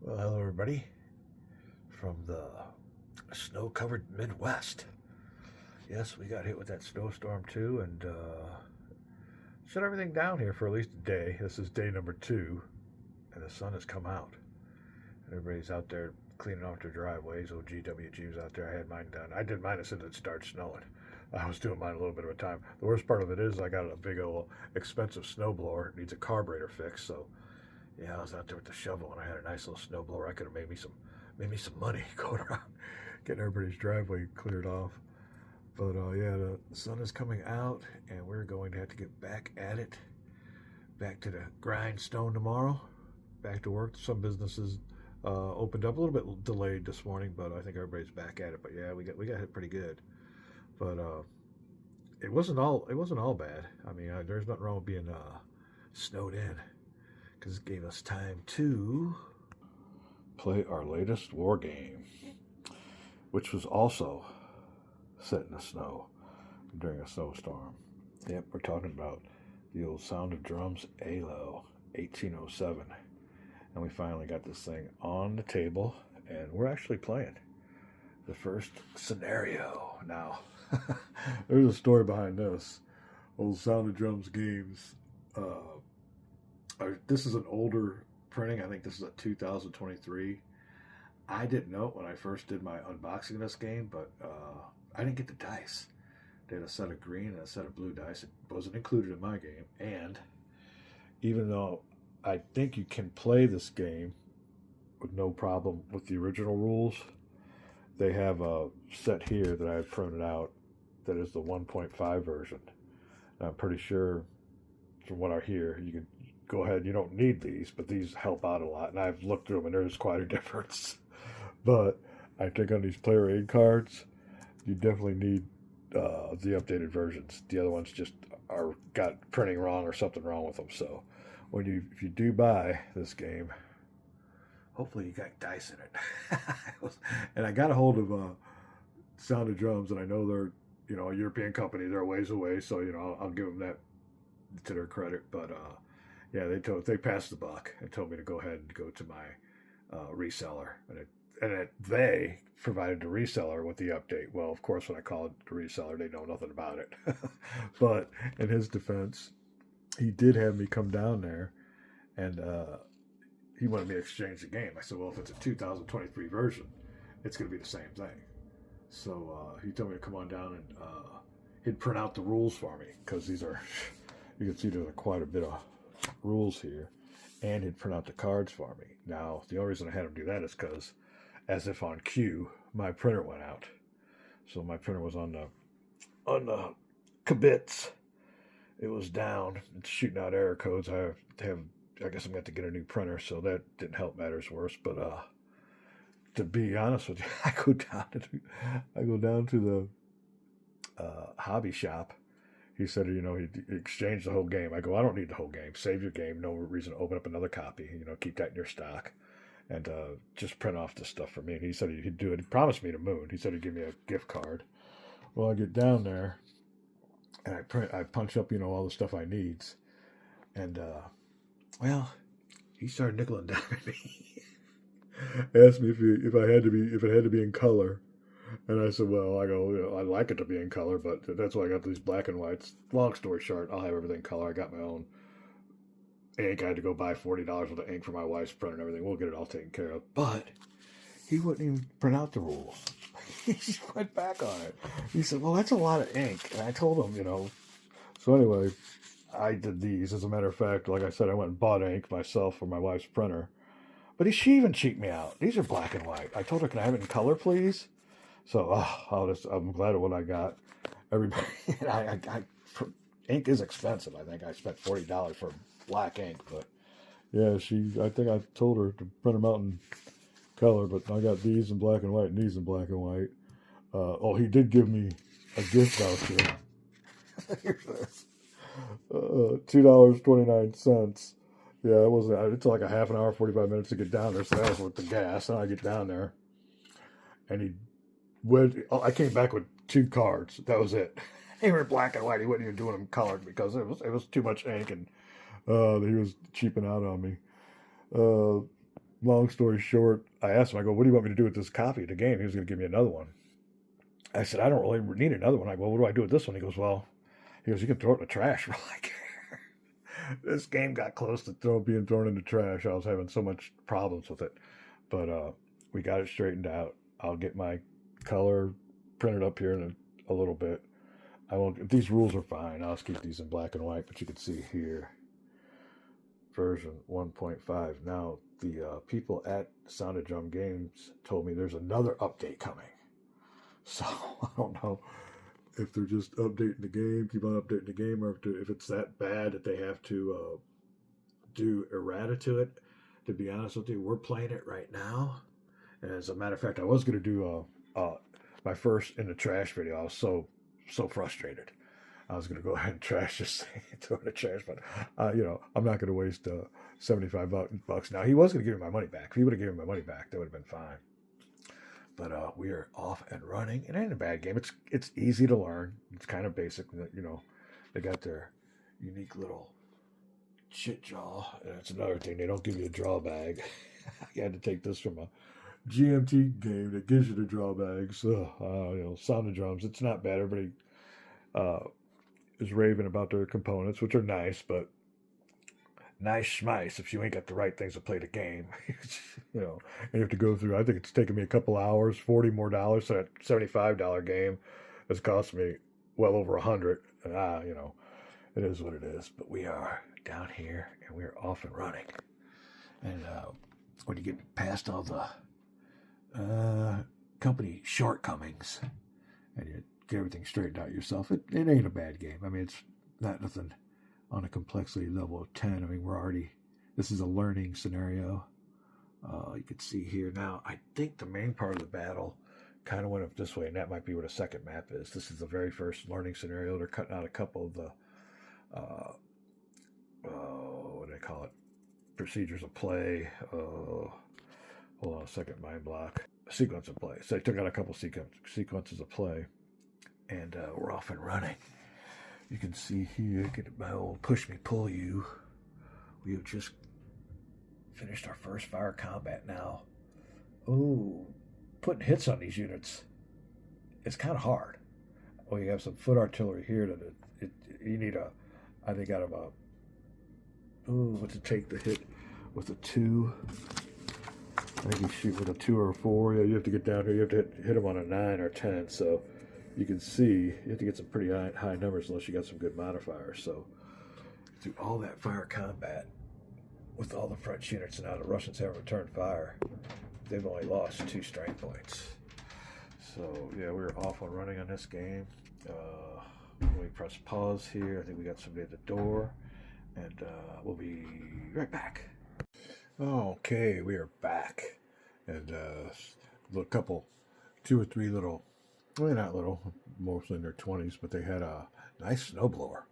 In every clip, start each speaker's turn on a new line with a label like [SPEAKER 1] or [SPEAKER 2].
[SPEAKER 1] Well, hello everybody from the snow-covered Midwest. Yes, we got hit with that snowstorm too, and shut everything down here for at least a day. This is day number 2, and the sun has come out. And everybody's out there cleaning off their driveways. Old GWG was out there. I had mine done. I did mine as soon as it started snowing. I was doing mine a little bit of a time. The worst part of it is I got a big old expensive snowblower. It needs a carburetor fix, so yeah, I was out there with the shovel, and I had a nice little snowblower. I could have made me some money going around getting everybody's driveway cleared off. But yeah, the sun is coming out, and we're going to have to get back at it, back to the grindstone tomorrow, back to work. Some businesses opened up a little bit delayed this morning, but I think everybody's back at it. But yeah, we got hit pretty good. But it wasn't all bad. I mean, there's nothing wrong with being snowed in, because it gave us time to play our latest war game, which was also set in the snow during a snowstorm. Yep, we're talking about the old Sound of Drums Eylau 1807. And we finally got this thing on the table, and we're actually playing the first scenario. Now, there's a story behind this. Old Sound of Drums games. This is an older printing. I think this is a 2023. I didn't know it when I first did my unboxing of this game, but I didn't get the dice. They had a set of green and a set of blue dice. It wasn't included in my game. And even though I think you can play this game with no problem with the original rules, they have a set here that I have printed out that is the 1.5 version. And I'm pretty sure from what I hear, you can go ahead. You don't need these, but these help out a lot. And I've looked through them, and there's quite a difference. But I think on these player aid cards, you definitely need the updated versions. The other ones just got printing wrong or something wrong with them. So if you do buy this game, hopefully you got dice in it. And I got a hold of Sound of Drums, and I know they're a European company. They're a ways away, so I'll give them that to their credit. But yeah, they passed the buck and told me to go ahead and go to my reseller, and they provided the reseller with the update. Well, of course, when I called the reseller, they know nothing about it. But in his defense, he did have me come down there, and he wanted me to exchange the game. I said, well, if it's a 2023 version, it's going to be the same thing. So he told me to come on down, and he'd print out the rules for me, because these are, you can see there's quite a bit of rules here, and he'd print out the cards for me. Now, the only reason I had him do that is because, as if on cue, my printer went out. So my printer was on the kibitz. It was down. It's shooting out error codes. I guess I'm going to have to get a new printer, so that didn't help matters worse. But to be honest with you, I go down to the hobby shop. He said, he'd exchange the whole game. I go, I don't need the whole game. Save your game. No reason to open up another copy. Keep that in your stock. And just print off the stuff for me. And he said he'd do it. He promised me the moon. He said he'd give me a gift card. Well, I get down there, and I punch up, all the stuff I needs. And, well, he started nickel and diming me. Asked me if it had to be in color. And I said, well, I like it to be in color, but that's why I got these black and whites. Long story short, I'll have everything color. I got my own ink. I had to go buy $40 worth of ink for my wife's printer and everything. We'll get it all taken care of. But he wouldn't even print out the rules. He just went back on it. He said, well, that's a lot of ink. And I told him, So anyway, I did these. As a matter of fact, like I said, I went and bought ink myself for my wife's printer. But she even cheaped me out. These are black and white. I told her, can I have it in color, please? So I'm glad of what I got. Everybody, ink is expensive. I think I spent $40 for black ink, but yeah, I think I told her to print them out in color, but I got these in black and white and these in black and white. He did give me a gift voucher. Here's this. $2.29. Yeah, it's like a half an hour, 45 minutes to get down there, so that was with the gas. And I get down there, and I came back with 2 cards. That was it. They were black and white. He wasn't even doing them colored because it was too much ink, and he was cheaping out on me. long story short, I asked him, I go, what do you want me to do with this copy of the game? He was going to give me another one. I said, I don't really need another one. I go, well, what do I do with this one? He goes, well, you can throw it in the trash. We're like, this game got close to being thrown in the trash. I was having so much problems with it. But we got it straightened out. I'll get my color printed up here in a little bit. I won't. These rules are fine. I'll just keep these in black and white. But you can see here, version 1.5. Now the people at Sound of Drum Games told me there's another update coming. So I don't know if they're just updating the game, keep on updating the game, or if it's that bad that they have to do errata to it. To be honest with you, we're playing it right now. And as a matter of fact, I was going to do my first in the trash video. I was so frustrated. I was going to go ahead and trash this thing, throw it in the trash, but I'm not going to waste $75 now. He was going to give me my money back. If he would have given me my money back, that would have been fine. But we are off and running. It ain't a bad game. It's easy to learn. It's kind of basic. They got their unique little shit jaw. And that's another thing. They don't give you a draw bag. I had to take this from a GMT game that gives you the draw bags. Sound of Drums. It's not bad. Everybody is raving about their components, which are nice, but nice schmice if you ain't got the right things to play the game. And you have to go through. I think it's taken me a couple hours, $40 more. So that $75 game has cost me well over $100. And it is what it is. But we are down here and we're off and running. And when you get past all the company shortcomings and you get everything straightened out yourself, it ain't a bad game. I mean, it's not nothing on a complexity level of 10. I mean, this is a learning scenario. You can see here now, I think the main part of the battle kind of went up this way, and that might be where the second map is. This is the very first learning scenario. They're cutting out a couple of the, what do they call it? Procedures of play. Hold on a second, mind block. Sequence of play. So they took out a couple sequences of play, and we're off and running. You can see here, get my old push me, pull you. We have just finished our first fire combat now. Oh, putting hits on these units, it's kind of hard. Well, you have some foot artillery here you need I think out of to take the hit with a 2. I think you shoot with a 2 or a 4. Yeah, you have to get down here. You have to hit them on a 9 or 10. So you can see you have to get some pretty high numbers unless you got some good modifiers. So through all that fire combat with all the French units, and now the Russians haven't returned fire, they've only lost 2 strength points. So yeah, we're off and running on this game. When we press pause here, I think we got somebody at the door, and we'll be right back. Okay, we are back, and a couple, 2 or 3 little, well, not little, mostly in their 20s, but they had a nice snowblower.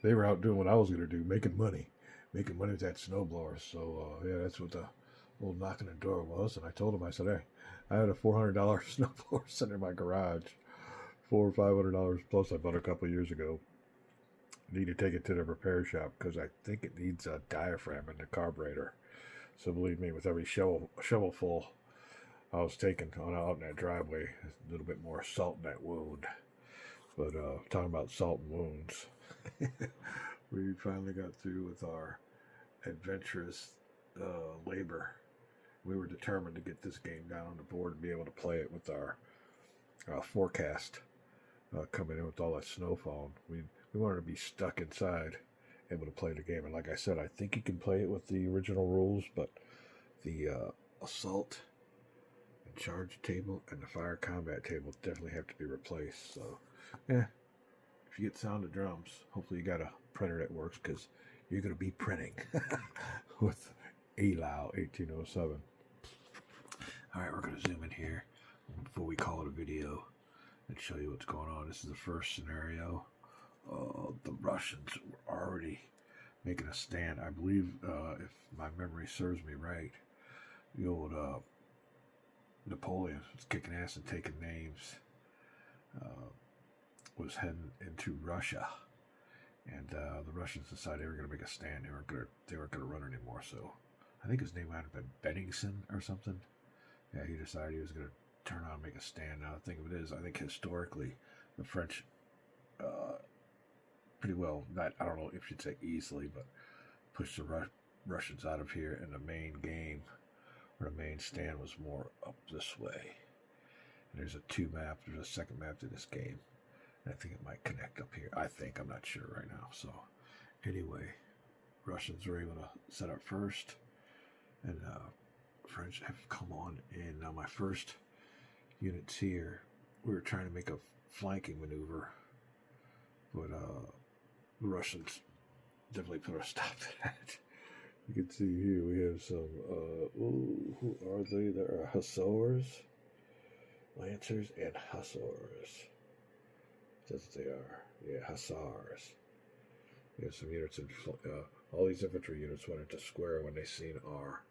[SPEAKER 1] They were out doing what I was going to do, making money with that snowblower. So yeah, that's what the little knock on the door was. And I told him, I said, hey, I had a $400 snowblower sitting in my garage, $400 or $500 plus. I bought a couple years ago. Need to take it to the repair shop because I think it needs a diaphragm in the carburetor. So believe me, with every shovel full I was taking out in that driveway, a little bit more salt in that wound. But talking about salt and wounds, we finally got through with our adventurous labor. We were determined to get this game down on the board and be able to play it with our forecast coming in with all that snowfall. We wanted to be stuck inside, able to play the game. And like I said, I think you can play it with the original rules, but the assault and charge table and the fire combat table definitely have to be replaced. So, yeah, if you get Sound of Drums, hopefully you got a printer that works, because you're going to be printing with Eylau 1807. All right, we're going to zoom in here before we call it a video and show you what's going on. This is the first scenario. The Russians were already making a stand. I believe, if my memory serves me right, the old Napoleon was kicking ass and taking names, was heading into Russia, and the Russians decided they were going to make a stand. They weren't going to run anymore. So I think his name might have been Benningson or something. Yeah, he decided he was going to turn on and make a stand. Now, the thing of it is, I think historically, the French, pretty well, not, I don't know if you'd say easily, but pushed the Russians out of here, and the main game, or the main stand, was more up this way. And there's a there's a second map to this game. And I think it might connect up here. I'm not sure right now. So, anyway, Russians were able to set up first, and French have come on in. Now, my first units here, we were trying to make a flanking maneuver, but the Russians definitely put a stop to that. You can see here we have some, who are they? There are Hussars, Lancers, and Hussars. That's what they are. Yeah, Hussars. We have some units in, all these infantry units went into square when they seen our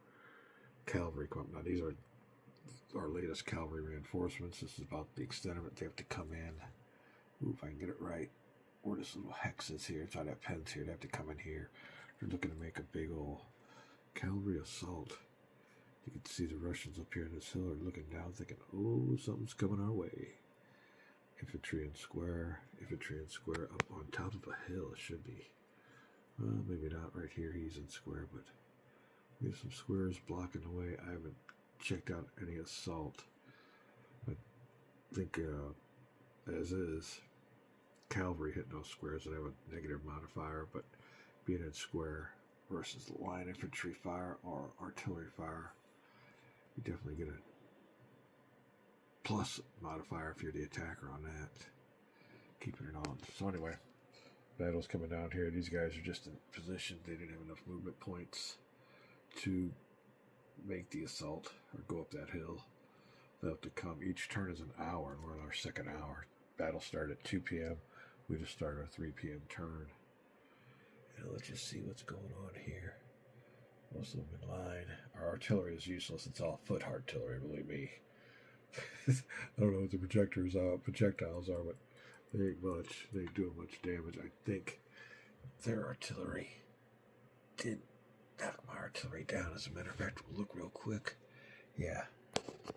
[SPEAKER 1] cavalry come up. Now, these are our latest cavalry reinforcements. This is about the extent of it. They have to come in. Ooh, if I can get it right. Where this little hex is here, it's on that pens here. They have to come in here. They're looking to make a big old cavalry assault. You can see the Russians up here in this hill are looking down, thinking, oh, something's coming our way. Infantry in square up on top of a hill. It should be. Maybe not right here. He's in square, but we have some squares blocking the way. I haven't checked out any assault. I think, as is, cavalry hitting those squares that have a negative modifier, but being in square versus line infantry fire or artillery fire, you definitely get a plus modifier if you're the attacker on that. Keeping it on. So anyway, battle's coming down here. These guys are just in position. They didn't have enough movement points to make the assault or go up that hill. They'll have to come. Each turn is an hour, and we're in our second hour. Battle started at 2 p.m. We just started our 3 p.m. turn. And let's just see what's going on here. Most of them in line. Our artillery is useless. It's all foot artillery, believe me. I don't know what the projectiles are, but they ain't much. They ain't doing much damage. I think their artillery did knock my artillery down. As a matter of fact, we'll look real quick. Yeah,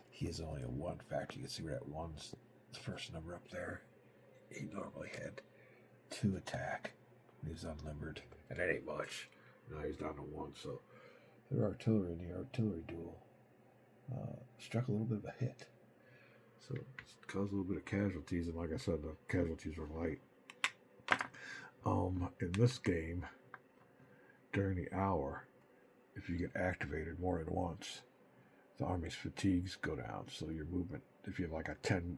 [SPEAKER 1] he is only a 1 factor. You can see where that 1's the first number up there. He normally had 2 attack. He was unlimbered, and that ain't much. Now he's down to 1. So their artillery in the artillery duel struck a little bit of a hit. So it caused a little bit of casualties, and like I said, the casualties were light. In this game, during the hour, if you get activated more than once, the army's fatigues go down. So your movement, if you have like a 10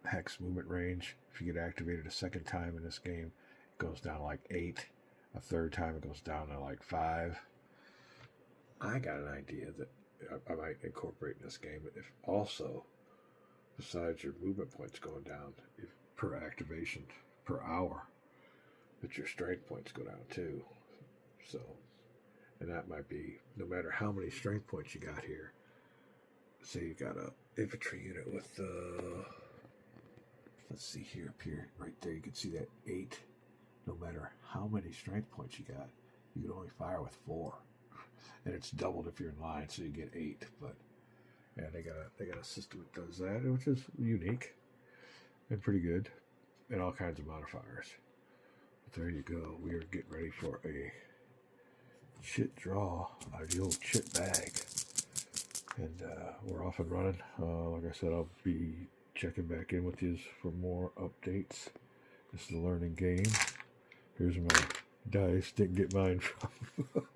[SPEAKER 1] hex movement range, if you get activated a second time in this game, it goes down to like 8. A third time it goes down to like 5. I got an idea that I might incorporate in this game. If also, besides your movement points going down, if per activation per hour, that your strength points go down too. So, and that might be no matter how many strength points you got here. Say you got a infantry unit with let's see here, up here, right there, you can see that 8. No matter how many strength points you got, you can only fire with 4, and it's doubled if you're in line, so you get 8. But yeah, they got a system that does that, which is unique and pretty good, and all kinds of modifiers. But there you go. We are getting ready for a chit draw out of the old chit bag, and we're off and running. Like I said, I'll be checking back in with you for more updates. This is a learning game. Here's my dice. Didn't get mine from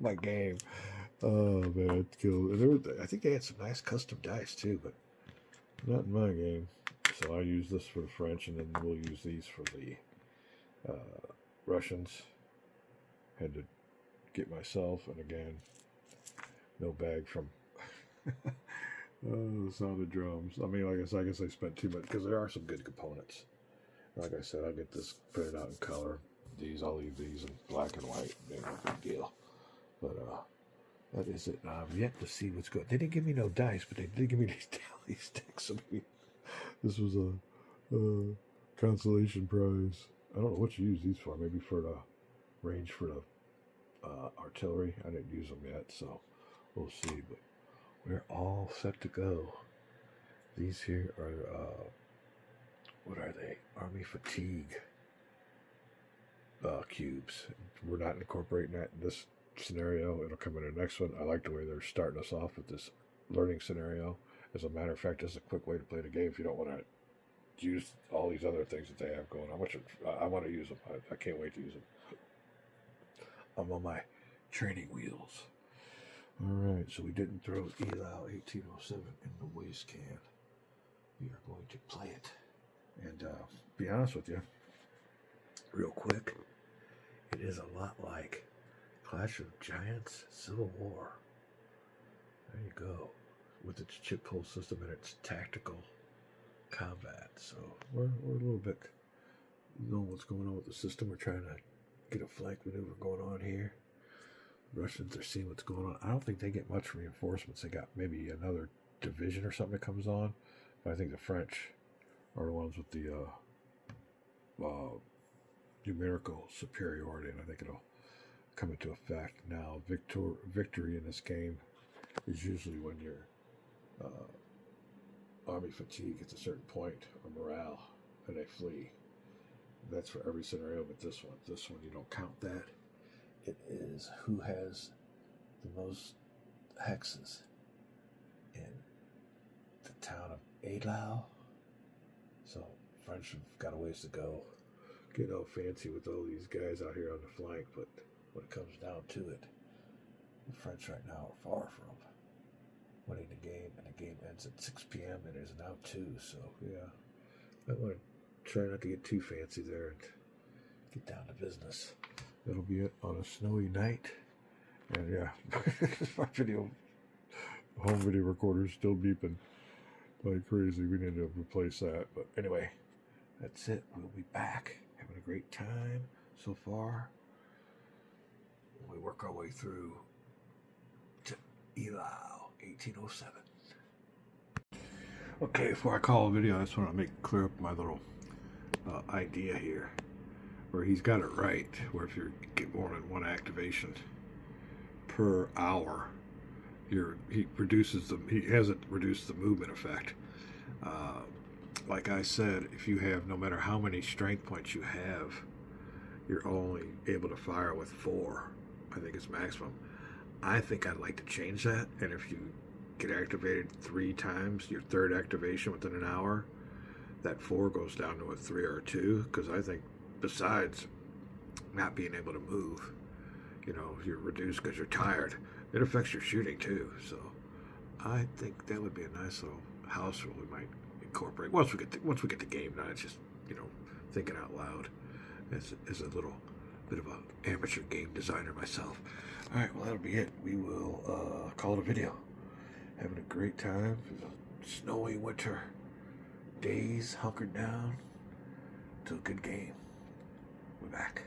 [SPEAKER 1] my game. Oh man, it's cool. And I think they had some nice custom dice too, but not in my game. So I use this for the French, and then we'll use these for the Russians. Had to get myself, and again, no bag from the sound of drums. I mean, I guess I spent too much, because there are some good components. Like I said, I'll get this printed out in color. I'll leave these in black and white. No big deal. But that is it. I've yet to see what's good. They didn't give me no dice, but they did give me these tally sticks. So maybe this was a consolation prize. I don't know what you use these for. Maybe for the range for the artillery. I didn't use them yet, so we'll see. But we're all set to go. These here are, what are they? Army fatigue cubes. We're not incorporating that in this scenario. It'll come in the next one. I like the way they're starting us off with this learning scenario. As a matter of fact, this is a quick way to play the game if you don't want to use all these other things that they have going on. I want to use them. I can't wait to use them. I'm on my training wheels. All right, so we didn't throw Eylau 1807 in the waste can. We are going to play it. And be honest with you, real quick, it is a lot like Clash of Giants Civil War. There you go. With its chip pull system and its tactical combat. So we're a little bit, know what's going on with the system. We're trying to get a flank maneuver going on here. Russians are seeing what's going on. I don't think they get much reinforcements. They got maybe another division or something that comes on. But I think the French are the ones with the numerical superiority, and I think it'll come into effect now. Victory in this game is usually when your army fatigue hits a certain point or morale, and they flee. That's for every scenario, but this one you don't count that. It is who has the most hexes in the town of Eylau. So French have got a ways to go. Getting all fancy with all these guys out here on the flank, but when it comes down to it, the French right now are far from winning the game, and the game ends at 6 p.m. It is now 2, so yeah. I want to try not to get too fancy there and get down to business. That'll be it on a snowy night. And yeah, my home video recorder is still beeping like crazy. We need to replace that. But anyway, that's it. We'll be back. Having a great time so far. We work our way through to Eylau 1807. Okay, before I call a video, I just want to clear up my little idea here, where he's got it right, where if you get more than one activation per hour, he hasn't reduced the movement effect. Like I said, if you have, no matter how many strength points you have, you're only able to fire with 4. I think it's maximum. I think I'd like to change that, and if you get activated 3 times, your third activation within an hour, that 4 goes down to a 3 or a 2, because I think besides not being able to move, you're reduced because you're tired. It affects your shooting too, so I think that would be a nice little house rule we might incorporate once we get the game done. It's just thinking out loud as a little bit of an amateur game designer myself. All right, well, that'll be it. We will call it a video. Having a great time. It's a snowy winter. Daze hunkered down to a good game. We're back.